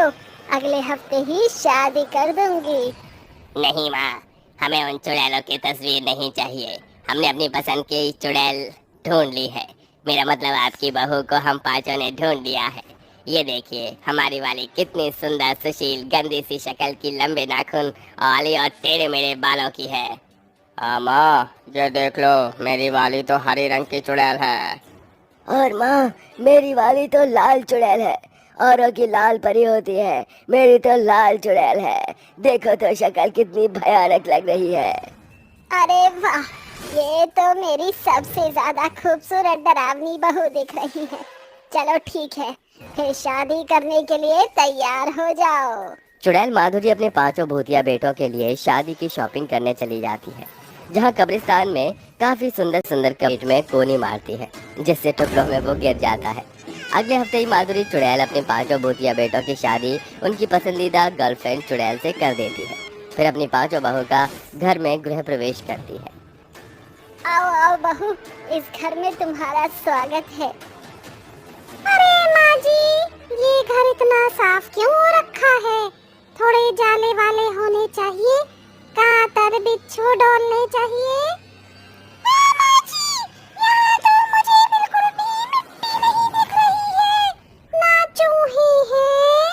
तो अगले हफ्ते ही शादी कर दूंगी। नहीं माँ, हमें उन चुड़ैलों की तस्वीर नहीं चाहिए। हमने अपनी पसंद की चुड़ैल ढूंढ ली है। मेरा मतलब आपकी बहू को हम पांचों ने ढूंढ लिया है। ये देखिए, हमारी वाली कितनी सुंदर, सुशील, गंदी सी शक्ल की, लंबे नाखून वाली और टेढ़े मेढ़े बालों की है। हाँ माँ, ये देख लो, मेरी वाली तो हरे रंग की चुड़ैल है। और माँ, मेरी वाली तो लाल चुड़ैल है। औरों की लाल परी होती है, मेरी तो लाल चुड़ैल है। देखो तो शक्ल कितनी भयानक लग रही है। अरे वाह, ये तो मेरी सबसे ज्यादा खूबसूरत डरावनी बहू दिख रही है। चलो ठीक है, फिर शादी करने के लिए तैयार हो जाओ। चुड़ैल माधुरी अपने पांचों भूतिया बेटों के लिए शादी की शॉपिंग करने चली जाती है, जहाँ कब्रिस्तान में काफी सुंदर सुंदर कपड़े में कोनी मारती है, जिससे टुकड़ों में वो गिर जाता है। अगले हफ्ते ही माधुरी चुड़ैल अपने पांचों भूतिया बेटों की शादी उनकी पसंदीदा गर्लफ्रेंड चुड़ैल से कर देती है। फिर अपनी पांचों बहू का घर में गृह प्रवेश करती है। आओ आओ बहू, इस घर में तुम्हारा स्वागत है। अरे माँ जी, ये घर इतना साफ क्यों रखा है? थोड़े जाले वाले होने चाहिए, कांटर बिच्छू डालने चाहिए। माँ जी, यहाँ तो मुझे बिल्कुल भी मिट्टी नहीं दिख रही है। ना चूहे हैं,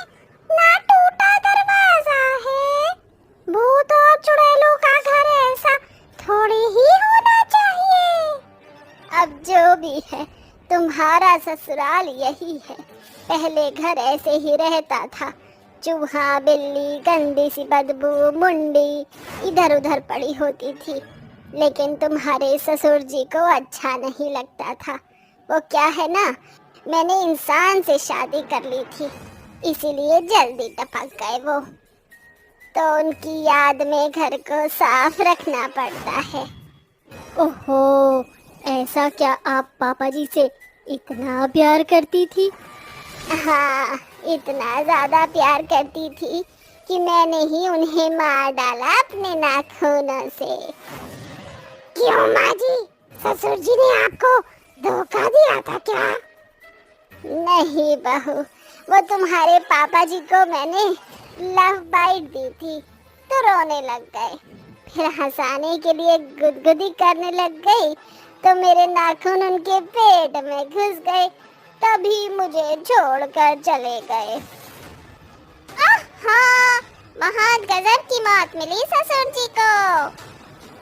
ना टूटा दरवाजा है। भूत और चुड़ैलों का घर ऐसा थोड़ी ही होना चाहिए। अब जो भी है, तुम्हारा ससुराल यही है। पहले घर ऐसे ही रहता था। चूहा, बिल्ली, गंदी सी बदबू, मुंडी इधर उधर पड़ी होती थी। लेकिन तुम्हारे ससुर जी को अच्छा नहीं लगता था। वो क्या है ना, मैंने इंसान से शादी कर ली थी, इसीलिए जल्दी टपक गए वो। तो उनकी याद में घर को साफ रखना पड़ता है। ओहो, ऐसा क्या आप पापा जी से इतना प्यार करती थी? हाँ, इतना ज्यादा प्यार करती थी कि मैंने ही उन्हें मार डाला अपने नाखूनों से। क्यों माँ जी, ससुर जी ने आपको धोखा दिया था क्या? नहीं बहू, वो तुम्हारे पापा जी को मैंने लव बाइट दी थी तो रोने लग गए। फिर हंसाने के लिए गुदगुदी करने लग गई तो मेरे नाखून उनके पेट में घुस गए, तभी मुझे छोड़कर चले गए। हाँ, बहुत गजब की मौत मिली ससुर जी को।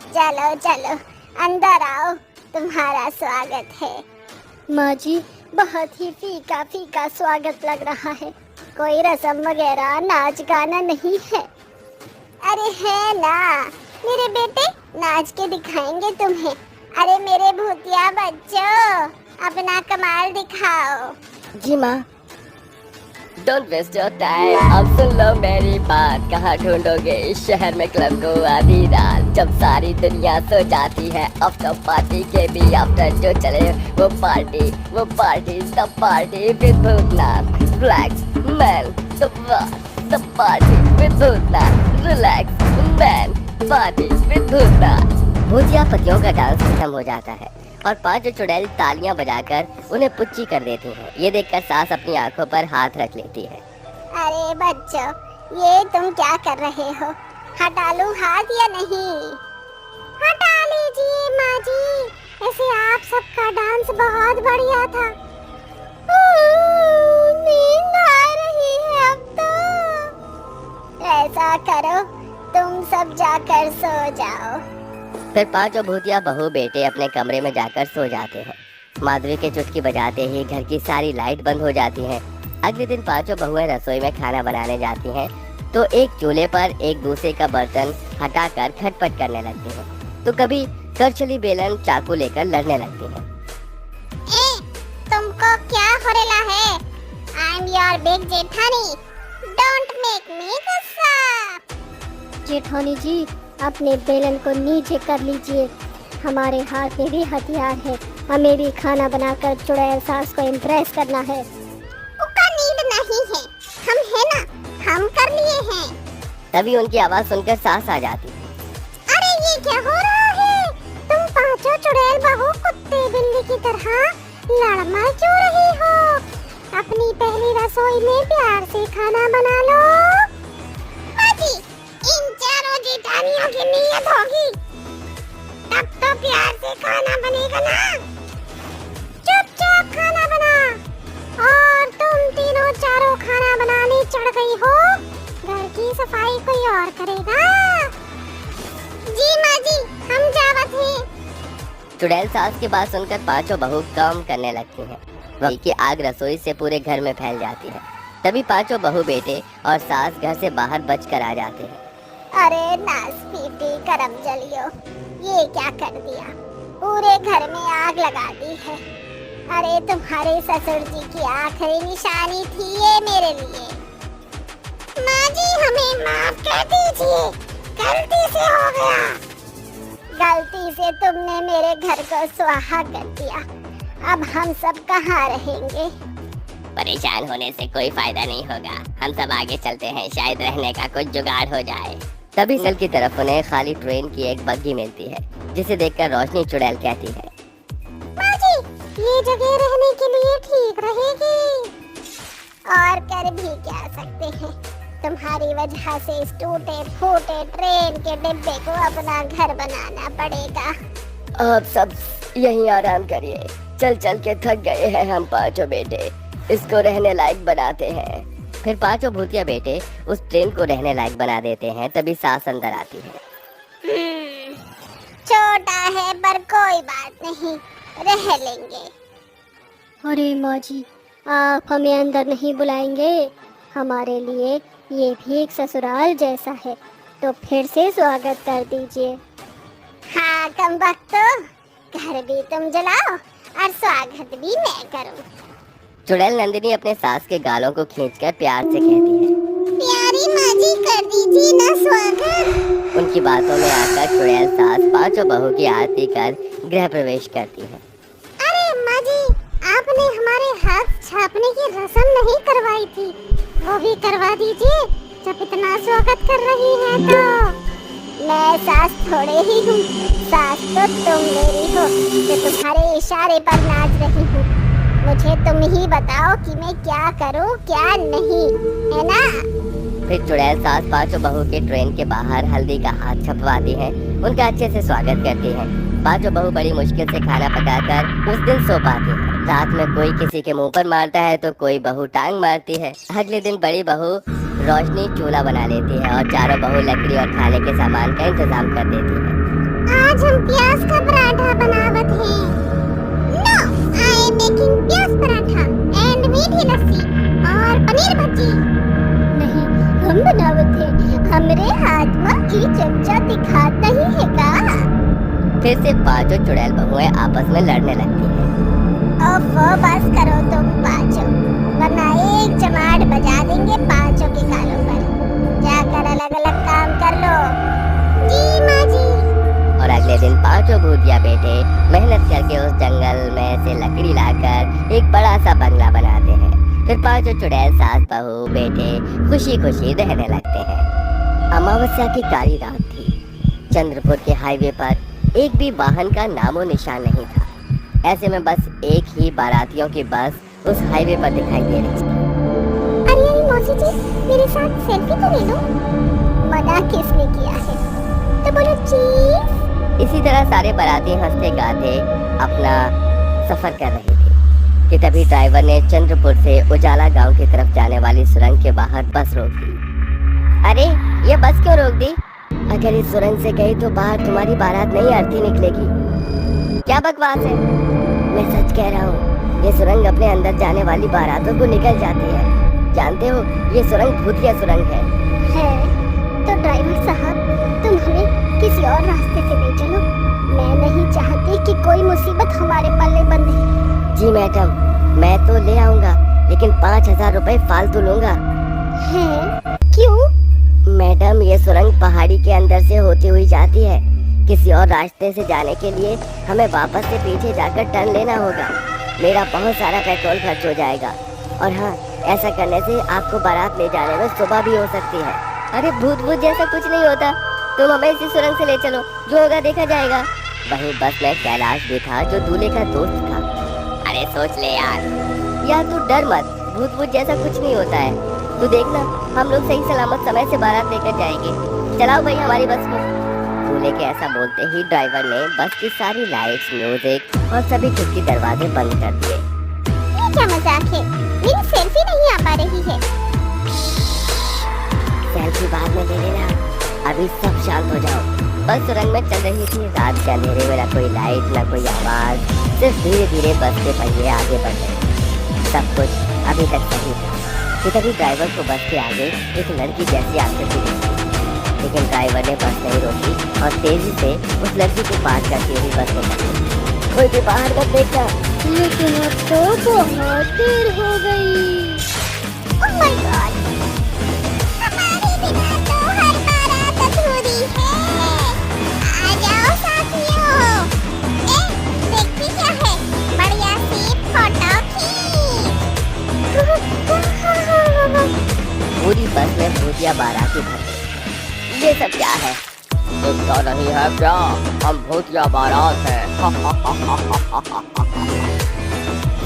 चलो चलो अंदर आओ, तुम्हारा स्वागत है। माँ जी, बहुत ही फीका फीका स्वागत लग रहा है। कोई रस्म वगैरह, नाच गाना नहीं है? अरे है ना, मेरे बेटे नाच के दिखाएंगे तुम्हें। अरे मेरे भूतिया बच्चों, अपना कमाल दिखाओ। जी माँ। डोंट वेस्ट योर टाइम, अब सुन लो मेरी बात। कहाँ ढूंढोगे इस शहर में क्लब को आधी रात, जब सारी दुनिया सो जाती है। आफ्टर पार्टी के भी आफ्टर जो चले वो पार्टी सब party with Bhootnath, relax man, the party with Bhootnath, relax man, party with Bhootnath. भूतिया पतियों का डांस खत्म हो जाता है और पांचों चुड़ैल तालियां बजाकर उन्हें पुच्ची कर देती हैं। ये देखकर सास अपनी आंखों पर हाथ रख लेती है। अरे बच्चों, ये तुम क्या कर रहे हो? हटा लूं हाथ या नहीं? हटा लीजिए माँ जी, ऐसे आप सबका डांस बहुत बढ़िया था। नींद आ रही है अब तो। ऐसा करो, तुम सब जाकर सो जाओ। फिर पांचों भूतिया बहू बेटे अपने कमरे में जाकर सो जाते हैं। माधुरी के चुटकी बजाते ही घर की सारी लाइट बंद हो जाती हैं। अगले दिन पांचों बहुएं रसोई में खाना बनाने जाती हैं तो एक चूल्हे पर एक दूसरे का बर्तन हटाकर खटपट करने लगती हैं, तो कभी करछली, बेलन, चाकू लेकर लड़ने लगती हैं। तुमको क्या हो रहा है? आई एम योर बिग जेठानी, डोंट मेक मी गुस्सा। जेठानी जी, अपने बेलन को नीचे कर लीजिए। हमारे हाथ में भी हथियार है, हमें भी खाना बनाकर चुड़ैल सास को इम्प्रेस करना है। उसका नीड नहीं है, हम है ना, हम कर लिए हैं। तभी उनकी आवाज सुनकर सास आ जाती है। अरे ये क्या हो रहा है? तुम पांचों चुड़ैल बहू कुत्ते बिल्ली की तरह लड़ मच क्यों रही हो? अपनी पहली रसोई में प्यार से खाना बना चुड़ैल सास की बात सुनकर पांचों बहू काम करने लगती हैं। वही की आग रसोई से पूरे घर में फैल जाती है। तभी पांचों बहू बेटे और सास घर से बाहर बचकर आ जाते हैं। अरे नास पीटी करम जलियो, ये क्या कर दिया, पूरे घर में आग लगा दी है। अरे तुम्हारे ससुर जी की आखिरी निशानी थी ये मेरे लिए। माँ जी हमें माफ कर दीजिए, गलती से हो गया। गलती से तुमने मेरे घर को सुहाग कर दिया, अब हम सब कहाँ रहेंगे। परेशान होने से कोई फायदा नहीं होगा, हम सब आगे चलते हैं, शायद रहने का कुछ जुगाड़ हो जाए। तभी जंगल की तरफ उन्हें खाली ट्रेन की एक बग्गी मिलती है, जिसे देखकर रोशनी चुड़ैल कहती है, माँ जी ये जगह रहने के लिए ठीक रहेगी। और कर भी क्या सकते हैं, तुम्हारी वजह से इस टूटे फूटे ट्रेन के डिब्बे को अपना घर बनाना पड़ेगा। आप सब यहीं आराम करिए, चल चल के थक गए हैं हम पांचों बेटे, इसको रहने लायक बनाते हैं। फिर पांचों भूतिया बेटे उस ट्रेन को रहने लायक बना देते हैं। तभी सास अंदर आती है। छोटा है पर कोई बात नहीं, रह लेंगे। अरे माँ जी, आप हमें अंदर नहीं बुलाएंगे? हमारे लिए ये भी एक ससुराल जैसा है, तो फिर से स्वागत कर दीजिए। हाँ कम वक्तो, घर भी तुम जलाओ और स्वागत भी मैं करूं। चुड़ैल नंदिनी अपने सास के गालों को खींचकर प्यार से कहती है, प्यारी माँ जी कर दीजिए ना स्वागत। उनकी बातों में आकर चुड़ैल सास पांचों बहू की आरती कर गृह प्रवेश करती है। अरे माँ जी, आपने हमारे हाथ छापने की रस्म नहीं करवाई थी, वो भी करवा दीजिए जब इतना स्वागत कर रही हैं तो। मैं सास थोड़े ही हूँ, सास तो तुम मेरी हो, जो तुम्हारे इशारे पर नाच रही हूँ। मुझे तुम ही बताओ कि मैं क्या करूँ क्या नहीं, है ना? फिर चुड़ैल सास पांचों बहू के ट्रेन के बाहर हल्दी का हाथ छपवाती है, उनका अच्छे से स्वागत करती है। पांचों बहू बड़ी मुश्किल से खाना पकाकर उस दिन सो पाती है। रात में कोई किसी के मुंह पर मारता है तो कोई बहू टांग मारती है। अगले दिन बड़ी बहू रोशनी चूल्हा बना लेती है और चारों बहू लकड़ी और खाने के सामान का इंतजाम कर देती है। आज हम प्याज का पराठा बनावत हैं। नो, आई एम मेकिंग प्याज पराठा एंड मीठी लस्सी और पनीर भुर्जी। नहीं, हम बनावत थे, हमरे हाथ में ई चमचा दिखात नहीं है का? फिर से पांचों चुड़ैल बहुएं आपस में लड़ने लगती हैं। ओफो बस करो तुम पांचों, वरना एक चमाट बजा देंगे पांचों के गालों पर। जाकर अलग अलग काम कर लो। जी माँ जी। और अगले दिन पांचों भूतिया बेटे मेहनत करके उस जंगल में से लकड़ी लाकर एक बड़ा सा बंगला बनाते हैं। फिर पांचों चुड़ैल सास बहू बेटे खुशी खुशी रहने लगते हैं। अमावस्या की काली रात थी। चंद्रपुर के हाईवे पर एक भी वाहन का नामो निशान नहीं था। ऐसे में बस एक ही बारातियों की बस उस हाईवे पर दिखाई दे रही थी। अरे मौसी जी, मेरे साथ सेल्फी तो ले लो। मना किसने किया है? तो बोलो चीज। इसी तरह सारे बाराती हंसते गाते अपना सफर कर रहे थे कि तभी ड्राइवर ने चंद्रपुर से उजाला गांव की तरफ जाने वाली सुरंग के बाहर बस रोक दी। अरे ये बस क्यों रोक दी? अगर इस सुरंग से गई तो बाहर तुम्हारी बारात नहीं अर्थी निकलेगी। क्या बकवास है? मैं सच कह रहा हूँ, ये सुरंग अपने अंदर जाने वाली बारातों को निकल जाती है। जानते हो, ये सुरंग भूतिया सुरंग है। तो ड्राइवर साहब, तुम हमें किसी और रास्ते से ले चलो। मैं नहीं चाहती कि कोई मुसीबत हमारे पल्ले बंधे। जी मैडम, मैं तो ले आऊंगा, लेकिन 5,000 रुपए फालतू लूंगा। हैं? क्यों? मैडम, ये सुरंग पहाड़ी के अंदर से होती हुई जाती है। किसी और रास्ते से जाने के लिए हमें वापस से पीछे जाकर टर्न लेना होगा। मेरा बहुत सारा पेट्रोल खर्च हो जाएगा। और हाँ, ऐसा करने से आपको बारात ले जाने में सुबह भी हो सकती है। अरे भूत भूत जैसा कुछ नहीं होता, तुम हमें इसी सुरंग से ले चलो, जो होगा देखा जाएगा। वहीं बस में कैलाश भी था, जो दूल्हे का दोस्त था। अरे सोच ले यार तू डर मत, भूत भूत जैसा कुछ नहीं होता है। तू देखना, हम लोग सही सलामत समय से बारात लेकर जाएंगे। चलाओ भाई हमारी बस को। दूल्हे के ऐसा बोलते ही ड्राइवर ने बस की सारी लाइट्स, म्यूजिक और सभी खिड़की दरवाजे बंद कर दिए। ये क्या मजाक है? मेरी सेल्फी नहीं आ पा रही है। सेल्फी बाद में ले लेना, अभी सब शांत हो जाओ। बस सुरंग में चल रही थी। रात के अंधेरे में न कोई लाइट न कोई आवाज, सिर्फ धीरे धीरे बस के पहिए आगे बढ़ रहे। सब कुछ अभी तक सही था कि तभी ड्राइवर को बस के आगे एक लड़की जैसी आकृति दिखी, लेकिन ड्राइवर ने बस नहीं रोकी और तेजी से उस लड़की के पास जाती हुई बस में चली। कोई भी बाहर मत देखना। लेकिन अब तो बहुत देर हो गई। ओह माय गॉड, हमारे बिना तो हर बारात अधूरी है। आ जाओ साथियों, देखती क्या है, बढ़िया सी फोटो खींच। पूरी बस में भूतिया बाराती भर गई। ये सब क्या है? दिखता नहीं है क्या? हम भूतिया बारात है।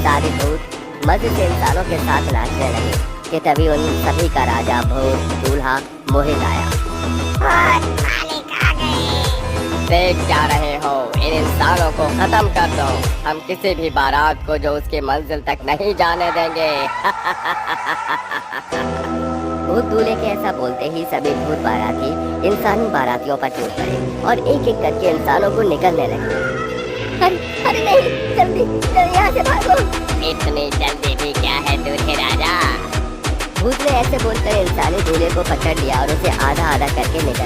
सारे भूत मजे से इंसानों के साथ नाचने लगे कि तभी उन सभी का राजा, भूत, दूल्हा, मोहित आया। और मालिक आ गए। देख क्या रहे हो? इन इंसानों को खत्म कर दो। हम किसी भी बारात को जो उसकी मंजिल तक नहीं जाने देंगे। भूत दूल्हे के ऐसा बोलते ही सभी भूत बाराती इंसानी बारातियों पर टूट पड़े और एक एक करके इंसानों को निकलने लगे। अरे अरे नहीं, जल्दी जल्दी यहाँ से भागो। इतनी जल्दी भी क्या है दूल्हे राजा? भूत ने ऐसे बोलकर इंसानी दूल्हे को पकड़ लिया और उसे आधा आधा करके निकल